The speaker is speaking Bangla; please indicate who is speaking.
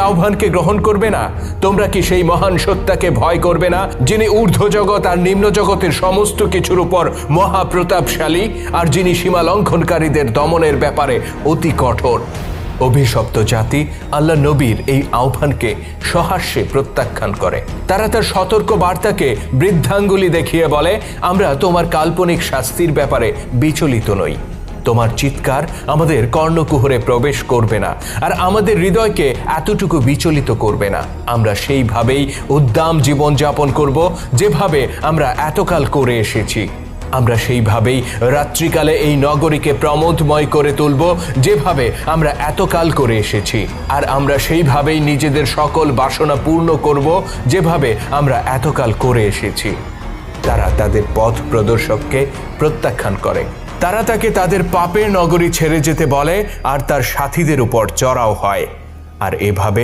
Speaker 1: আহ্বানকে গ্রহণ করবে না? তোমরা কি সেই মহান সত্তাকে ভয় করবে না, যিনি ঊর্ধ্ব জগৎ আর নিম্ন জগতের সমস্ত কিছুর উপর মহাপ্রতাপশালী, আর যিনি সীমা লঙ্ঘনকারীদের দমনের ব্যাপারে অতি কঠোর? অভিশপ্ত জাতি আল্লাহ নবীর এই আহ্বানকে সহাস্যে প্রত্যাখ্যান করে। তারা তার সতর্ক বার্তাকে বৃদ্ধাঙ্গুলি দেখিয়ে বলে, আমরা তোমার কাল্পনিক শাস্তির ব্যাপারে বিচলিত নই। তোমার চিৎকার আমাদের কর্ণকুহরে প্রবেশ করবে না, আর আমাদের হৃদয়কে এতটুকু বিচলিত করবে না। আমরা সেইভাবেই উদ্দাম জীবনযাপন করব যেভাবে আমরা এতকাল করে এসেছি। আমরা সেইভাবেই রাত্রিকালে এই নগরীকে প্রমোদময় করে তুলব যেভাবে আমরা এতকাল করে এসেছি, আর আমরা সেইভাবেই নিজেদের সকল বাসনা পূর্ণ করব যেভাবে আমরা এতকাল করে এসেছি। তারা তাদের পথ প্রদর্শককে প্রত্যাখ্যান করে। তারা তাকে তাদের পাপের নগরী ছেড়ে যেতে বলে আর তার সাথীদের উপর চড়াও হয়, আর এভাবে